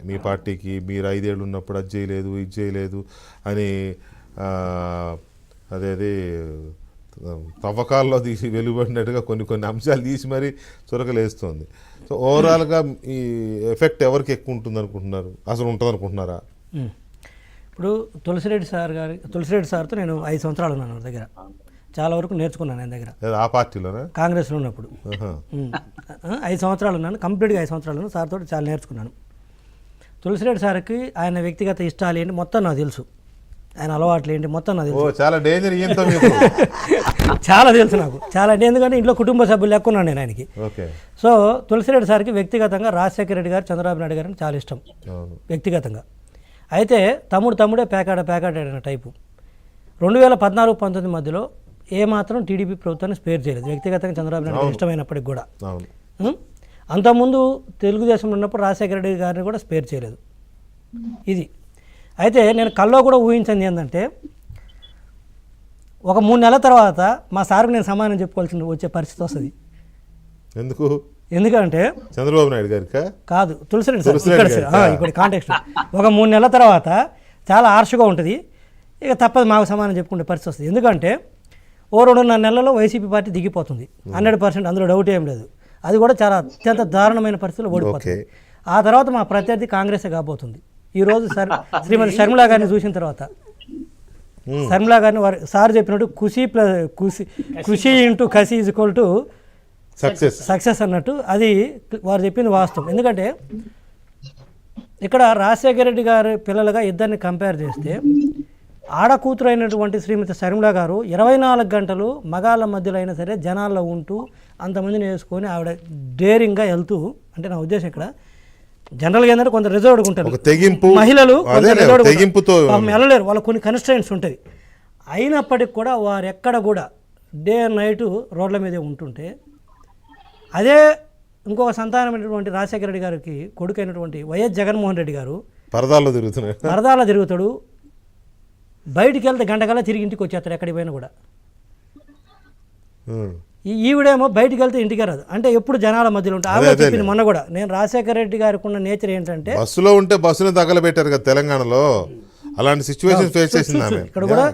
మీ పార్టీకి మీరు 5 ఏళ్ళు ఉన్నప్పుడు అది చేయలేదు ఇది చేయలేదు అని అదేది తవ్వకాల్లో తీసి వెలువడినట్టుగా కొన్ని అంశాలు తీసి మరీ చురకలేస్తుంది. సో ఓవరాల్గా ఈ ఎఫెక్ట్ ఎవరికి ఎక్కువ ఉంటుంది అనుకుంటున్నారు, అసలు ఉంటుంది అనుకుంటున్నారా? ఇప్పుడు తులసిరెడ్డి సార్తో నేను 5 సంవత్సరాలు ఉన్నాను నా దగ్గర, చాలా వరకు నేర్చుకున్నాను ఆయన దగ్గర. ఆ పార్టీలోనే కాంగ్రెస్లో ఉన్నప్పుడు 5 సంవత్సరాలు ఉన్నాను, కంప్లీట్గా 5 సంవత్సరాలు ఉన్నాను. సార్తో చాలా నేర్చుకున్నాను. తులసిరెడ్డి సార్కి ఆయన వ్యక్తిగత ఇష్టాలు ఏంటి మొత్తం నాకు తెలుసు, ఆయన అలవాట్లు ఏంటి మొత్తం నాకు తెలుసు. చాలా డేంజర్ చాలా తెలుసు నాకు, చాలా అంటే ఎందుకంటే ఇంట్లో కుటుంబ సభ్యులు లెక్క ఉన్నాను నేను ఆయనకి. సో తులసిరెడ్డి సార్కి వ్యక్తిగతంగా రాజశేఖర రెడ్డి గారు, చంద్రబాబు నాయుడు గారిని చాలా ఇష్టం వ్యక్తిగతంగా. అయితే తమ్ముడే పేకాడ టైపు. 2014-19 మధ్యలో ఏమాత్రం టీడీపీ ప్రభుత్వాన్ని స్పేర్ చేయలేదు, వ్యక్తిగతంగా చంద్రబాబు నాయుడు ఇష్టమైనప్పటికి కూడా. అంతకుముందు తెలుగుదేశంలో ఉన్నప్పుడు రాజశేఖర రెడ్డి గారిని కూడా స్పేర్ చేయలేదు. ఇది అయితే నేను కల్లో కూడా ఊహించింది ఏంటంటే, ఒక 3 నెలల తర్వాత మా సార్కి నేను సమాధానం చెప్పుకోవాల్సి వచ్చే పరిస్థితి వస్తుంది. ఎందుకంటే చంద్రబాబు నాయుడు గారికి కాదు, తులసిరెడ్డి సార్ ఇక్కడ కాంటెక్స్ట్. ఒక 3 నెలల తర్వాత చాలా హార్ష్గా ఉంటుంది, ఇక తప్పదు మాకు సమాధానం చెప్పుకునే పరిస్థితి వస్తుంది. ఎందుకంటే 2.5 నెలల్లో వైసీపీ పార్టీ దిగిపోతుంది 100%, అందులో డౌట్ ఏం లేదు. అది కూడా చాలా అత్యంత దారుణమైన పరిస్థితుల్లో ఓడిపోతుంది. ఆ తర్వాత మా ప్రత్యర్థి కాంగ్రెసే కాబోతుంది. ఈరోజు శ్రీమతి షర్మిలా గారిని చూసిన తర్వాత, షర్మిలా గారిని సార్ చెప్పినట్టు ఖుషి ఇంటూ కసి ఈజ్ ఈక్వల్ టు సక్సెస్ అన్నట్టు, అది వారు చెప్పింది వాస్తవం. ఎందుకంటే ఇక్కడ రాజశేఖర రెడ్డి గారి పిల్లలుగా ఇద్దరిని కంపేర్ చేస్తే, ఆడకూతురు అయినటువంటి శ్రీమతి షర్మిలా గారు 24 గంటలు మగాళ్ళ మధ్యలో అయినా సరే జనాల్లో ఉంటూ అంతమందిని వేసుకొని ఆవిడ డేరింగ్గా వెళ్తూ, అంటే నా ఉద్దేశం ఇక్కడ జనరల్గా ఏంటంటే కొంత రిజర్వ్డ్గా ఉంటారు మహిళలు, వెళ్ళలేరు, వాళ్ళకు కొన్ని కన్స్ట్రెయింట్స్ ఉంటుంది. అయినప్పటికి కూడా వారు ఎక్కడ కూడా డే అండ్ నైట్ రోడ్ల మీదే ఉంటుంటే, అదే ఇంకొక సంతానమైనటువంటి రాజశేఖర రెడ్డి గారికి కొడుకు అయినటువంటి వైఎస్ జగన్మోహన్ రెడ్డి గారు పరదాల తిరుగుతాడు, బయటికి వెళ్తే గంటకల్లా తిరిగి ఇంటికి వచ్చేస్తాడు ఎక్కడికి పోయినా కూడా. ఈవిడేమో బయటికి వెళ్తే ఇంటికి రాదు, అంటే ఎప్పుడు జనాల మధ్యలో ఉంటాయి. ఆవిడ చెప్పింది మొన్న కూడా, నేను రాజశేఖర రెడ్డి గారికి ఉన్న నేచర్ ఏంటంటే, బస్సులో ఉంటే బస్సును తగలబెట్టారు కదా తెలంగాణలో, అలాంటి సిచ్యువేషన్ ఫేస్ చేసింది. ఇక్కడ కూడా